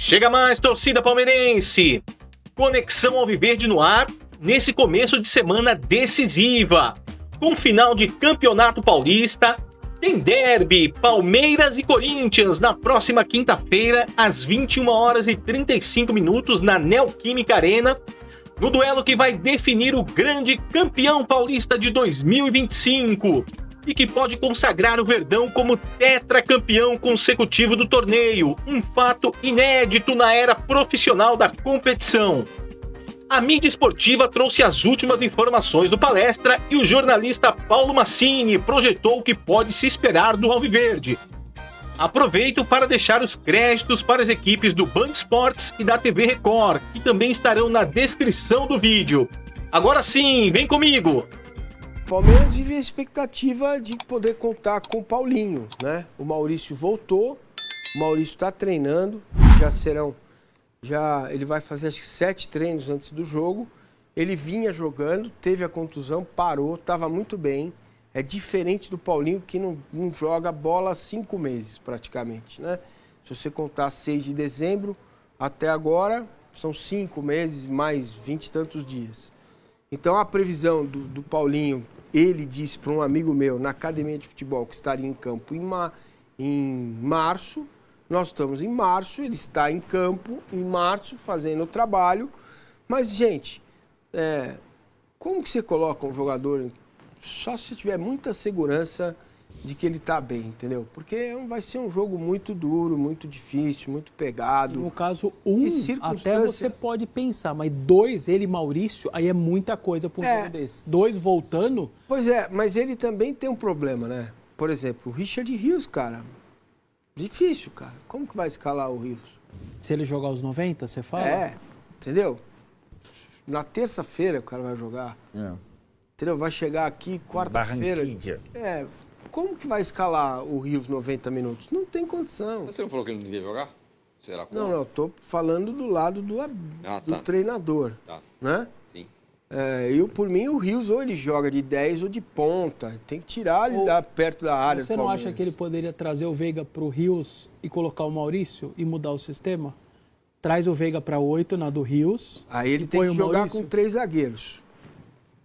Chega mais, torcida palmeirense! Conexão Alviverde no ar, nesse começo de semana decisiva. Com final de Campeonato Paulista, tem derby, Palmeiras e Corinthians, na próxima quinta-feira, às 21h35, na Neoquímica Arena, no duelo que vai definir o grande campeão paulista de 2025 e que pode consagrar o Verdão como tetracampeão consecutivo do torneio, um fato inédito na era profissional da competição. A mídia esportiva trouxe as últimas informações do palestra e o jornalista Paulo Massini projetou o que pode se esperar do Alviverde. Aproveito para deixar os créditos para as equipes do Band Esportes e da TV Record, que também estarão na descrição do vídeo. Agora sim, vem comigo! O Palmeiras vive a expectativa de poder contar com o Paulinho, né? O Maurício voltou, o Maurício está treinando, ele vai fazer acho que 7 treinos antes do jogo. Ele vinha jogando, teve a contusão, parou, estava muito bem. É diferente do Paulinho, que não joga bola há 5 meses praticamente, né? Se você contar 6 de dezembro até agora, são 5 meses mais 20 e tantos dias. Então a previsão do Paulinho, ele disse para um amigo meu na academia de futebol que estaria em campo em março. Nós estamos em março, ele está em campo em março fazendo o trabalho. Mas, gente, como que você coloca um jogador só se tiver muita segurança de que ele está bem, entendeu? Porque vai ser um jogo muito duro, muito difícil, muito pegado. No caso, até você pode pensar, mas 2, ele e Maurício, aí é muita coisa para um jogo desse. 2 voltando... Pois é, mas ele também tem um problema, né? Por exemplo, o Richard Rios, cara, difícil, cara. Como que vai escalar o Rios? Se ele jogar os 90, você fala? Entendeu? Na terça-feira o cara vai jogar. Entendeu? Vai chegar aqui quarta-feira. Como que vai escalar o Rios 90 minutos? Não tem condição. Mas você não falou que ele não devia jogar? Será que não, tô falando do lado do treinador. Tá. Né? Sim. Por mim, o Rios ou ele joga de 10 ou de ponta. Tem que tirar ele lá perto da área. Você não acha que ele poderia trazer o Veiga pro Rios e colocar o Maurício e mudar o sistema? Traz o Veiga para 8 na do Rios. Aí ele tem que jogar com 3 zagueiros.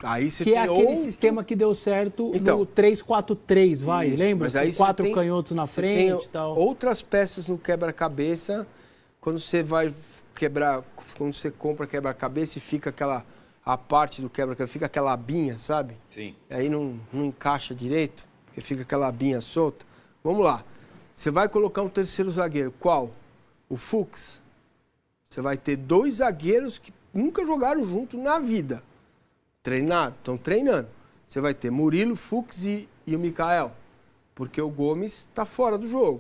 Aí você que é aquele sistema que deu certo no 3-4-3, lembra? Mas aí 4 canhotos na frente e tal. Outras peças no quebra-cabeça, quando você vai quebrar, quando você compra quebra-cabeça e fica a parte do quebra-cabeça, fica aquela abinha, sabe? Sim. Aí não encaixa direito, porque fica aquela abinha solta. Vamos lá. Você vai colocar um terceiro zagueiro. Qual? O Fux. Você vai ter 2 zagueiros que nunca jogaram junto na vida. Estão treinando. Você vai ter Murilo, Fux e o Mikael. Porque o Gomes está fora do jogo.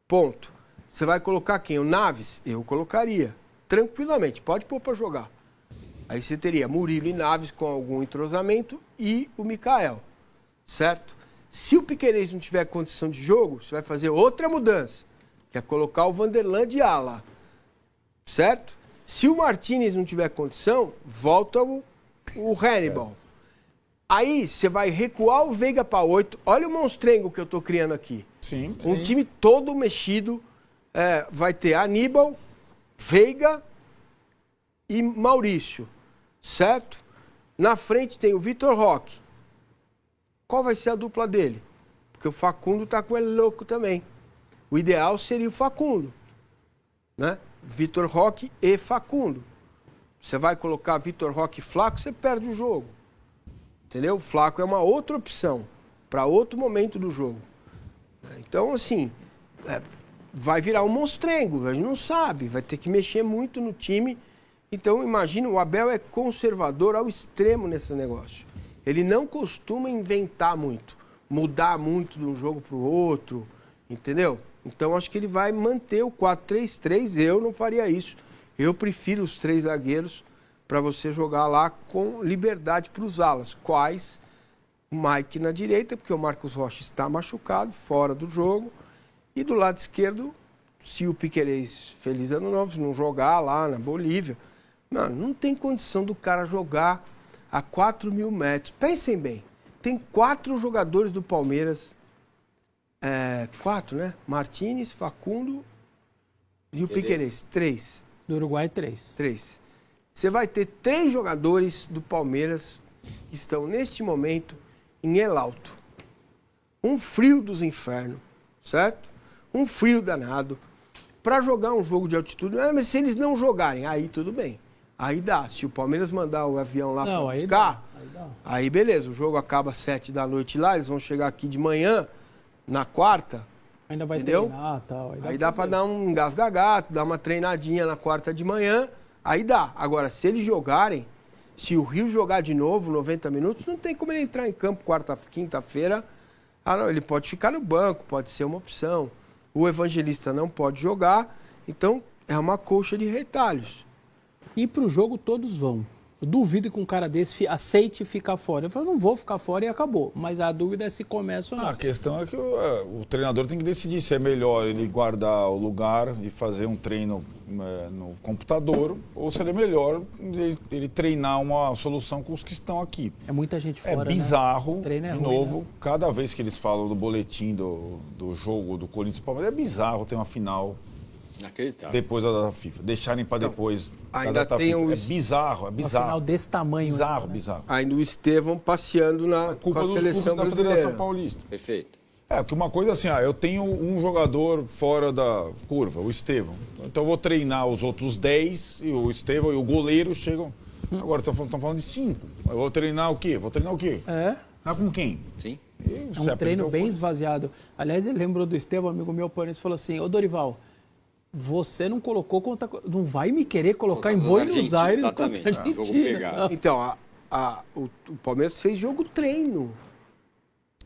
Ponto. Você vai colocar quem? O Naves? Eu colocaria. Tranquilamente. Pode pôr para jogar. Aí você teria Murilo e Naves com algum entrosamento e o Mikael. Certo? Se o Piquerez não tiver condição de jogo, você vai fazer outra mudança. Que é colocar o Vanderlan de ala. Certo? Se o Martínez não tiver condição, volta o Hannibal. Aí você vai recuar o Veiga para 8. Olha o monstrengo que eu estou criando aqui. Sim. Um time todo mexido. Vai ter Aníbal, Veiga e Maurício. Certo? Na frente tem o Vitor Roque. Qual vai ser a dupla dele? Porque o Facundo tá com ele louco também. O ideal seria o Facundo. Né? Vitor Roque e Facundo. Você vai colocar Vitor Roque e Flaco, você perde o jogo. Entendeu? O Flaco é uma outra opção para outro momento do jogo. Então, assim, vai virar um monstrengo, a gente não sabe, vai ter que mexer muito no time. Então, imagina, o Abel é conservador ao extremo nesse negócio. Ele não costuma inventar muito, mudar muito de um jogo para o outro, entendeu? Então, acho que ele vai manter o 4-3-3, eu não faria isso. Eu prefiro os 3 zagueiros para você jogar lá com liberdade para os alas. Quais? O Mike na direita, porque o Marcos Rocha está machucado, fora do jogo. E do lado esquerdo, se o Piquerez, feliz ano novo, se não jogar lá na Bolívia, não tem condição do cara jogar a 4.000 metros. Pensem bem, tem 4 jogadores do Palmeiras, 4, né? Martínez, Facundo E o Piquerez? 3. Do Uruguai, 3. 3. Você vai ter 3 jogadores do Palmeiras que estão, neste momento, em El Alto. Um frio dos infernos, certo? Um frio danado. Para jogar um jogo de altitude, mas se eles não jogarem, aí tudo bem. Aí dá. Se o Palmeiras mandar o avião lá para buscar, aí beleza. O jogo acaba às 7 da noite lá, eles vão chegar aqui de manhã, na quarta. Ainda vai entendeu? Treinar e tal. Aí dá para dar um gasgagato, dar uma treinadinha na quarta de manhã, aí dá. Agora, se eles jogarem, se o Rio jogar de novo 90 minutos, não tem como ele entrar em campo quinta-feira. Ah, não, ele pode ficar no banco, pode ser uma opção. O Evangelista não pode jogar, então é uma colcha de retalhos. E para o jogo todos vão. Eu duvido que um cara desse aceite ficar fora. Eu falo, não vou ficar fora e acabou. Mas a dúvida é se começa ou não. A questão é que o treinador tem que decidir se é melhor ele guardar o lugar e fazer um treino no computador ou se é melhor ele treinar uma solução com os que estão aqui. É muita gente fora, É bizarro, né? Treino é de ruim, novo, né? cada vez que eles falam do boletim do jogo do Corinthians e Palmeiras, é bizarro ter uma final Inacreditável. depois da data FIFA. Deixarem para depois ainda da data tem FIFA. o- É bizarro, é Uma bizarro. final desse tamanho. Bizarro, né? bizarro. Ainda o Estevão passeando com Culpa a dos seleção clubes da brasileira. Federação Paulista. Perfeito. Porque uma coisa assim, eu tenho um jogador fora da curva, o Estevão. Então eu vou treinar os outros 10 e o Estevão e o goleiro chegam. Agora estão falando de 5. Eu vou treinar o quê? Vou treinar o quê? É. Ah, com quem? Sim. É um treino bem esvaziado. Aliás, ele lembrou do Estevão, amigo meu, por isso falou assim, ô Dorival, você não colocou contra... Não vai me querer colocar em Buenos Argentina, Aires exatamente. contra a Jogo Argentina. pegado. Então, o Palmeiras fez jogo treino.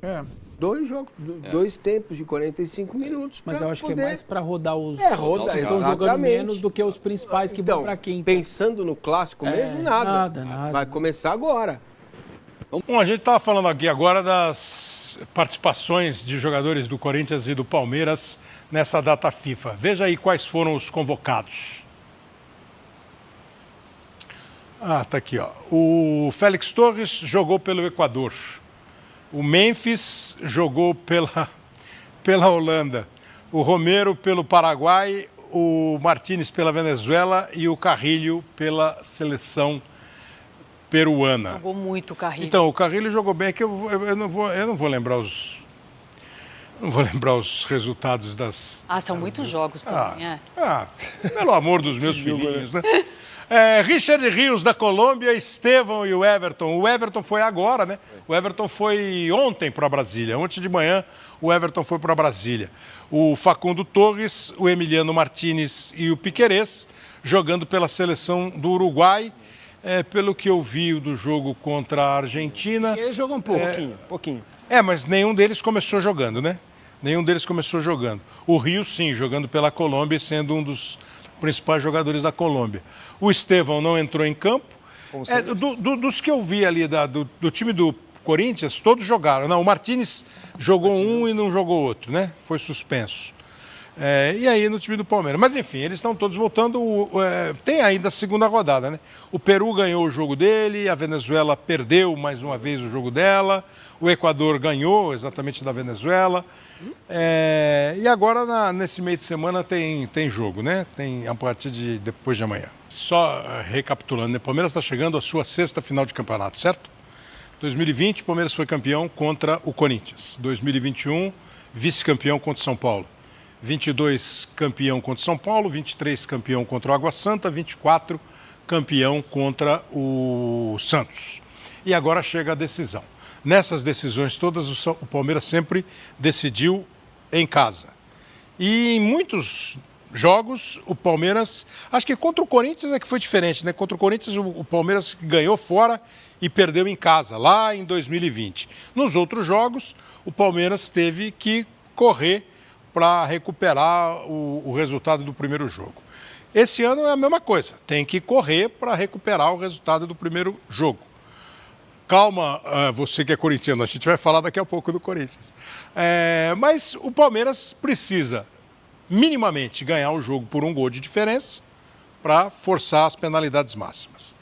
É. 2 jogos, 2 tempos de 45 minutos. Mas pra eu acho que é poder- mais para rodar os rodar, que estão jogando exatamente. menos do que os principais que Então, vão para quinta. pensando no clássico mesmo, nada. nada. Vai começar agora. Bom, a gente estava falando aqui agora das participações de jogadores do Corinthians e do Palmeiras nessa data FIFA. Veja aí quais foram os convocados. Tá aqui, ó. O Félix Torres jogou pelo Equador. O Memphis jogou pela Holanda. O Romero pelo Paraguai, o Martínez pela Venezuela e o Carrilho pela seleção peruana. Jogou muito o Carrilho. Então, o Carrilho jogou bem, é que eu não vou lembrar os. Não vou lembrar os resultados das. São muitos jogos também, Pelo amor dos meus filhinhos, né? Richard Rios, da Colômbia, Estevão e o Everton. O Everton foi agora, né? O Everton foi ontem para Brasília. Ontem de manhã, o Everton foi para Brasília. O Facundo Torres, o Emiliano Martínez e o Piquerez, jogando pela seleção do Uruguai. Pelo que eu vi do jogo contra a Argentina. Ele jogou um pouquinho. Mas nenhum deles começou jogando, né? Nenhum deles começou jogando. O Rio, sim, jogando pela Colômbia, sendo um dos principais jogadores da Colômbia. O Estevão não entrou em campo. Dos que eu vi ali do time do Corinthians, todos jogaram. Não, o Martínez jogou um e não jogou outro, né? Foi suspenso. E aí no time do Palmeiras. Mas enfim, eles estão todos voltando. Tem ainda a segunda rodada, né? O Peru ganhou o jogo dele, a Venezuela perdeu mais uma vez o jogo dela, o Equador ganhou exatamente da Venezuela. E agora, nesse meio de semana, tem jogo, né? Tem a partir de depois de amanhã. Só recapitulando, né? O Palmeiras está chegando à sua 6ª final de campeonato, certo? 2020, o Palmeiras foi campeão contra o Corinthians. 2021, vice-campeão contra o São Paulo. 22, campeão contra o São Paulo. 23, campeão contra o Água Santa. 24, campeão contra o Santos. E agora chega a decisão. Nessas decisões todas, o Palmeiras sempre decidiu em casa. E em muitos jogos, o Palmeiras... Acho que contra o Corinthians é que foi diferente, né? Contra o Corinthians, o Palmeiras ganhou fora e perdeu em casa, lá em 2020. Nos outros jogos, o Palmeiras teve que correr para recuperar o resultado do primeiro jogo. Esse ano é a mesma coisa, tem que correr para recuperar o resultado do primeiro jogo. Calma, você que é corintiano, a gente vai falar daqui a pouco do Corinthians. Mas o Palmeiras precisa minimamente ganhar o jogo por um gol de diferença para forçar as penalidades máximas.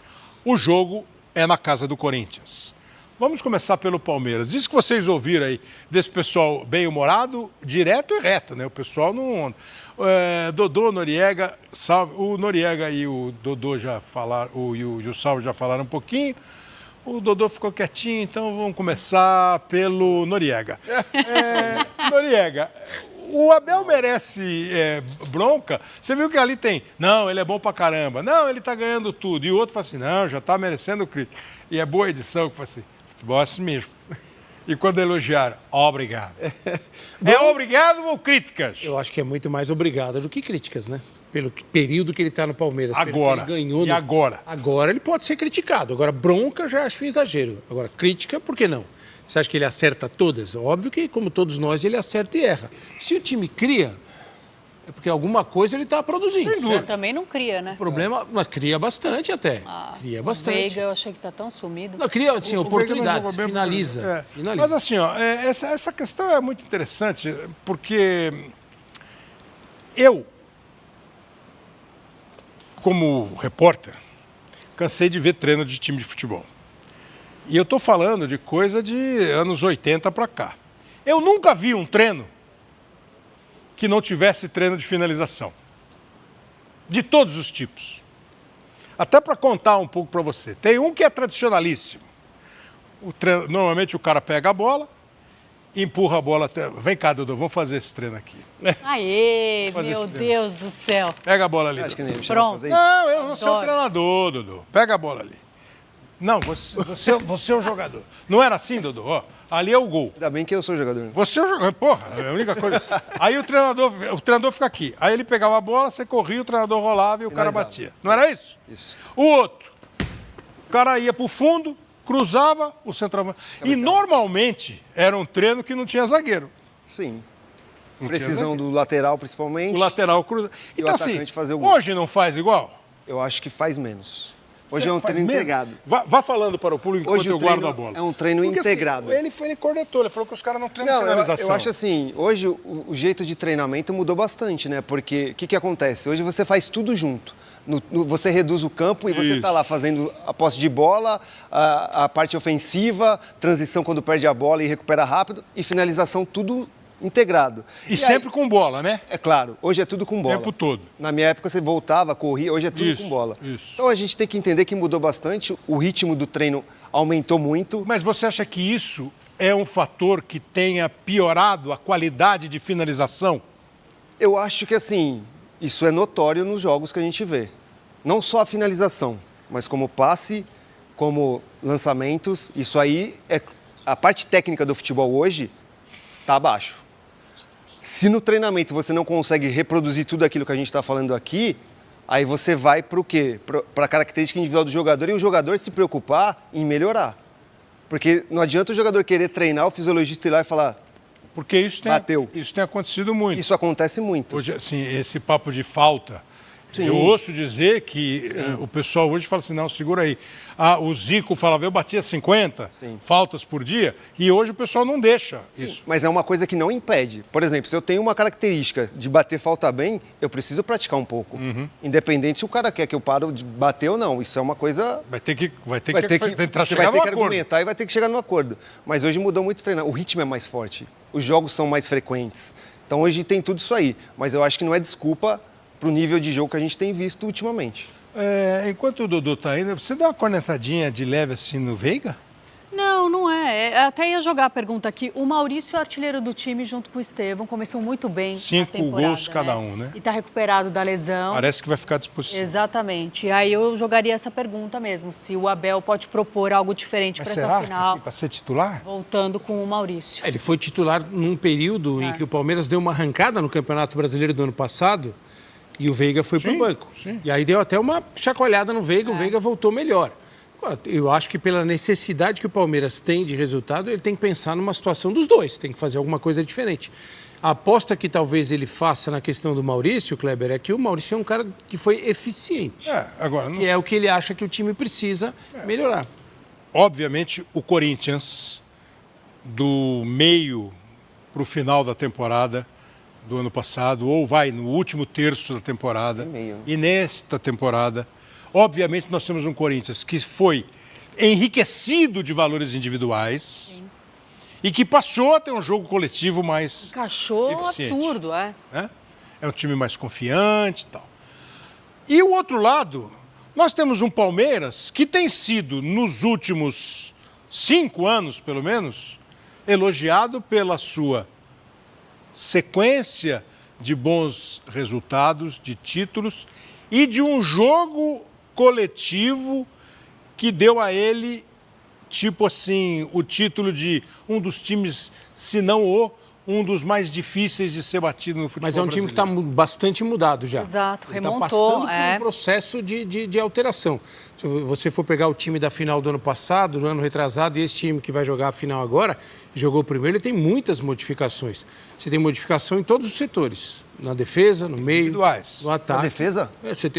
O jogo é na casa do Corinthians. Vamos começar pelo Palmeiras. Diz que vocês ouviram aí desse pessoal bem-humorado, direto e reto, né? O pessoal não... Dodô, Noriega, Salve. O Noriega e o Dodô já falaram, e o Salve já falaram um pouquinho. O Dodô ficou quietinho, então vamos começar pelo Noriega. Noriega, o Abel merece bronca? Você viu que ali tem, não, ele é bom pra caramba, não, ele tá ganhando tudo. E o outro fala assim, não, já tá merecendo crítica. E é boa edição que fala assim, futebol é assim mesmo. E quando elogiaram, obrigado. Obrigado ou críticas? Eu acho que é muito mais obrigado do que críticas, né? Pelo período que ele está no Palmeiras. Agora. Ele ganhou agora? Agora ele pode ser criticado. Agora, bronca já acho um exagero. Agora, crítica, por que não? Você acha que ele acerta todas? Óbvio que, como todos nós, ele acerta e erra. Se o time cria, é porque alguma coisa ele está produzindo. Ele também não cria, né? O problema, mas cria bastante até. Cria bastante. O Veiga, eu achei que está tão sumido. Não, cria, assim, oportunidades, bem, finaliza. Mas assim, ó, essa questão é muito interessante, porque eu, como repórter, cansei de ver treino de time de futebol. E eu estou falando de coisa de anos 80 para cá. Eu nunca vi um treino que não tivesse treino de finalização. De todos os tipos. Até para contar um pouco para você. Tem um que é tradicionalíssimo. Normalmente o cara pega a bola, empurra a bola até... Vem cá, Dudu, vamos fazer esse treino aqui. Aê, meu Deus do céu. Pega a bola ali. Acho que nem me Pronto. fazer isso. Não, eu não sou o treinador, Dudu. Pega a bola ali. Não, você é o jogador. Não era assim, Dudu? Ó, ali é o gol. Ainda bem que eu sou jogador. Você é o jogador. Porra, é a única coisa. Aí o treinador fica aqui. Aí ele pegava a bola, você corria, o treinador rolava e o cara batia. Não era isso? Isso. O outro. O cara ia pro fundo, cruzava o centroavante. E normalmente era um treino que não tinha zagueiro. Sim. Não tinha Precisão zagueiro. do lateral, principalmente. O lateral cruza. Então assim, atacante fazer o gol. hoje não faz igual? Eu acho que faz menos. Hoje Você é um faz treino menos? integrado. Vá falando para o público enquanto Hoje eu o treino guardo a bola. é um treino Porque, integrado. Assim, ele cornetou, ele falou que os caras não treinam Não, finalização. eu acho assim, hoje o jeito de treinamento mudou bastante, né? Porque o que acontece? Hoje você faz tudo junto. Você reduz o campo e você está lá fazendo a posse de bola, a parte ofensiva, transição quando perde a bola e recupera rápido, e finalização tudo integrado. E sempre com bola, né? É claro, hoje é tudo com bola. O tempo todo. Na minha época você voltava, corria, hoje é tudo com bola. Isso. Então a gente tem que entender que mudou bastante, o ritmo do treino aumentou muito. Mas você acha que isso é um fator que tenha piorado a qualidade de finalização? Eu acho que assim, isso é notório nos jogos que a gente vê. Não só a finalização, mas como passe, como lançamentos, isso aí é a parte técnica do futebol hoje está abaixo. Se no treinamento você não consegue reproduzir tudo aquilo que a gente está falando aqui, aí você vai para o quê? Para a característica individual do jogador e o jogador se preocupar em melhorar. Porque não adianta o jogador querer treinar, o fisiologista ir lá e falar, porque isso bateu. Isso tem acontecido muito. Isso acontece muito. Hoje, assim, esse papo de falta, eu ouço dizer que o pessoal hoje fala assim, não, segura aí. O Zico falava, eu batia 50 faltas por dia, e hoje o pessoal não deixa isso. Mas é uma coisa que não impede. Por exemplo, se eu tenho uma característica de bater falta bem, eu preciso praticar um pouco. Independente se o cara quer que eu pare de bater ou não. Isso é uma coisa... Vai ter que Você vai ter que argumentar e vai ter que chegar no acordo. Mas hoje mudou muito o treinar. O ritmo é mais forte. Os jogos são mais frequentes. Então hoje tem tudo isso aí. Mas eu acho que não é desculpa para o nível de jogo que a gente tem visto ultimamente. Enquanto o Dudu está indo, você dá uma cornetadinha de leve assim no Veiga? Não, não é. Até ia jogar a pergunta aqui. O Maurício é o artilheiro do time junto com o Estevão. Começou muito bem 5 gols cada um, né? E está recuperado da lesão. Parece que vai ficar à disposição. Exatamente. Aí eu jogaria essa pergunta mesmo. Se o Abel pode propor algo diferente para essa final. Assim, para ser titular? Voltando com o Maurício. Ele foi titular num período em que o Palmeiras deu uma arrancada no Campeonato Brasileiro do ano passado e o Veiga foi para o banco. Sim. E aí deu até uma chacoalhada no Veiga, o Veiga voltou melhor. Eu acho que pela necessidade que o Palmeiras tem de resultado, ele tem que pensar numa situação dos dois, tem que fazer alguma coisa diferente. A aposta que talvez ele faça na questão do Maurício, Kleber, é que o Maurício é um cara que foi eficiente. Agora, não... Que é o que ele acha que o time precisa melhorar. Obviamente, o Corinthians, do meio para o final da temporada do ano passado, ou vai no último terço da temporada, e nesta temporada, obviamente nós temos um Corinthians que foi enriquecido de valores individuais e que passou a ter um jogo coletivo mais Encaixou eficiente, absurdo, né? É um time mais confiante e tal. E o outro lado, nós temos um Palmeiras que tem sido, nos últimos 5 anos, pelo menos, elogiado pela sua sequência de bons resultados, de títulos e de um jogo coletivo que deu a ele, tipo assim, o título de um dos times, se não um dos mais difíceis de ser batido no futebol brasileiro. Mas é um time que está bastante mudado já. Exato, Ele remontou. está passando por um processo de alteração. Se você for pegar o time da final do ano passado, do ano retrasado, e esse time que vai jogar a final agora, jogou o primeiro, ele tem muitas modificações. Você tem modificação em todos os setores. Na defesa, no meio, individuais. no ataque. Na defesa?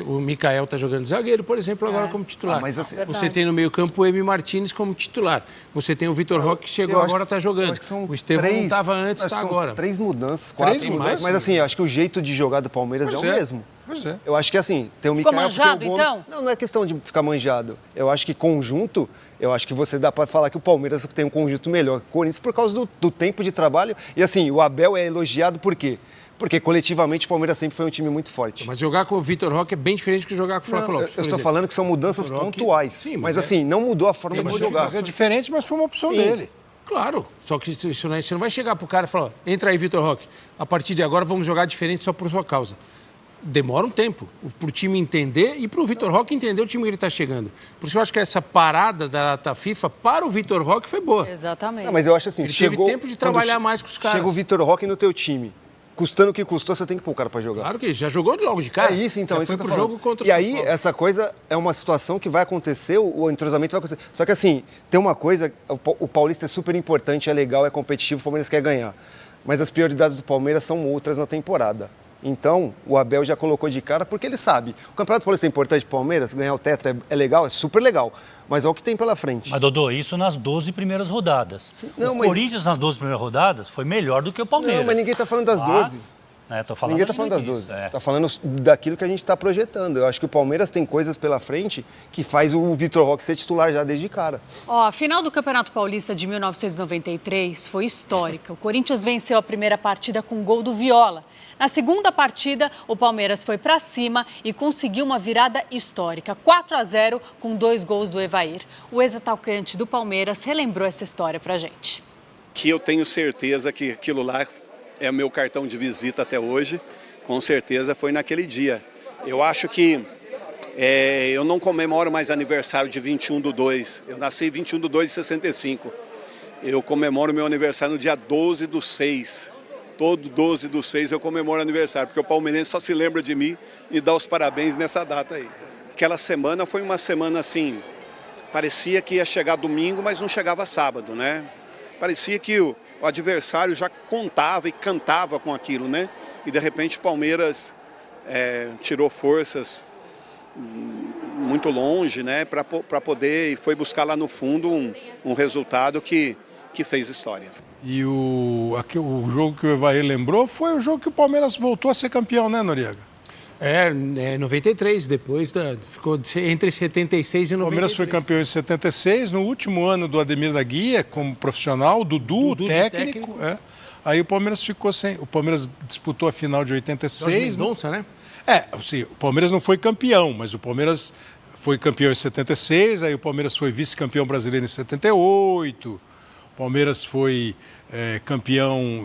O Mikael está jogando de zagueiro, por exemplo, agora como titular. mas assim, você tem no meio campo o Emi Martínez como titular. Você tem o Vitor Roque que chegou agora, está jogando. O Estevão não estava antes, está agora. 3 mudanças, 4 mudanças. Mas assim, eu acho que o jeito de jogar do Palmeiras é o mesmo. Pois é. Eu acho que assim, tem o Ficou Mikael... manjado, o Gomes... então? Não é questão de ficar manjado. Eu acho que conjunto, eu acho que você dá para falar que o Palmeiras tem um conjunto melhor que o Corinthians por causa do tempo de trabalho. E assim, o Abel é elogiado por quê? Porque coletivamente o Palmeiras sempre foi um time muito forte. Mas jogar com o Vitor Roque é bem diferente do que jogar com o Flávio Lopes. Eu estou falando que são mudanças pontuais. Sim, mas assim, não mudou a forma de jogar. É diferente, mas foi uma opção dele. Claro, só que você não vai chegar pro cara e falar, entra aí, Vitor Roque, a partir de agora vamos jogar diferente só por sua causa. Demora um tempo pro time entender e pro Vitor Roque entender o time que ele está chegando. Por isso eu acho que essa parada da data FIFA para o Vitor Roque foi boa. Exatamente. Não, mas eu acho assim, Ele teve tempo de trabalhar mais com os caras. Chega o Vitor Roque no teu time, custando o que custou, você tem que pôr o cara para jogar. Claro que já jogou logo de cara. É isso, então. Já isso foi que eu pro tô jogo falando. contra o E São aí, Paulo. essa coisa é uma situação que vai acontecer, o entrosamento vai acontecer. Só que assim, tem uma coisa, o Paulista é super importante, é legal, é competitivo, o Palmeiras quer ganhar. Mas as prioridades do Palmeiras são outras na temporada. Então, o Abel já colocou de cara porque ele sabe. O Campeonato Paulista é importante para o Palmeiras, ganhar o Tetra é legal, é super legal. Mas é o que tem pela frente. Mas, Dodô, isso nas 12 primeiras rodadas. Sim, não, o mas... Corinthians nas 12 primeiras rodadas foi melhor do que o Palmeiras. Não, mas ninguém está falando das 12. Tô falando Ninguém está falando das 12. É. Está falando daquilo que a gente está projetando. Eu acho que o Palmeiras tem coisas pela frente que faz o Vitor Roque ser titular já desde cara. Ó, a final do Campeonato Paulista de 1993 foi histórica. O Corinthians venceu a primeira partida com um gol do Viola. Na segunda partida, o Palmeiras foi para cima e conseguiu uma virada histórica, 4-0, com 2 gols do Evair. O ex-atacante do Palmeiras relembrou essa história pra gente. Que eu tenho certeza que aquilo lá é o meu cartão de visita até hoje. Com certeza foi naquele dia. Eu acho que eu não comemoro mais aniversário de 21/2. Eu nasci 21/2 de 65. Eu comemoro meu aniversário no dia 12/6. Todo 12/6 eu comemoro aniversário, porque o palmeirense só se lembra de mim e dá os parabéns nessa data aí. Aquela semana foi uma semana assim, parecia que ia chegar domingo, mas não chegava sábado, né? Parecia que o adversário já contava e cantava com aquilo, né? E de repente o Palmeiras tirou forças muito longe, né? Para poder, e foi buscar lá no fundo um resultado que fez história. E o jogo que o Evair lembrou foi o jogo que o Palmeiras voltou a ser campeão, né, Noriega? 93, depois ficou entre 76 e 93. O Palmeiras foi campeão em 76, no último ano do Ademir da Guia, como profissional, Dudu técnico. Aí o Palmeiras ficou sem. O Palmeiras disputou a final de 86. Mendonça, né? Assim, o Palmeiras não foi campeão, mas o Palmeiras foi campeão em 76, aí o Palmeiras foi vice-campeão brasileiro em 78. O Palmeiras foi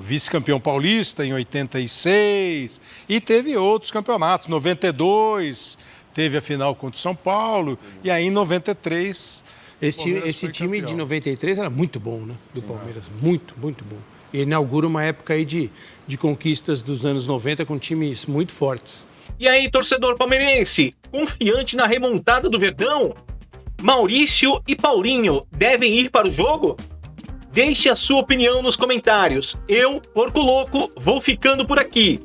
vice-campeão paulista em 86 e teve outros campeonatos. 92 teve a final contra o São Paulo e aí em 93... Esse time de 93 era muito bom, né? Do Palmeiras, muito, muito bom. E inaugura uma época aí de conquistas dos anos 90 com times muito fortes. E aí, torcedor palmeirense, confiante na remontada do Verdão? Maurício e Paulinho devem ir para o jogo? Deixe a sua opinião nos comentários. Eu, Porco Louco, vou ficando por aqui.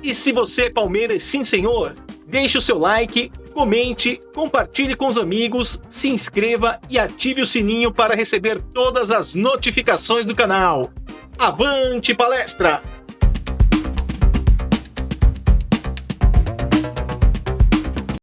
E se você é Palmeiras, sim senhor, deixe o seu like, comente, compartilhe com os amigos, se inscreva e ative o sininho para receber todas as notificações do canal. Avante palestra!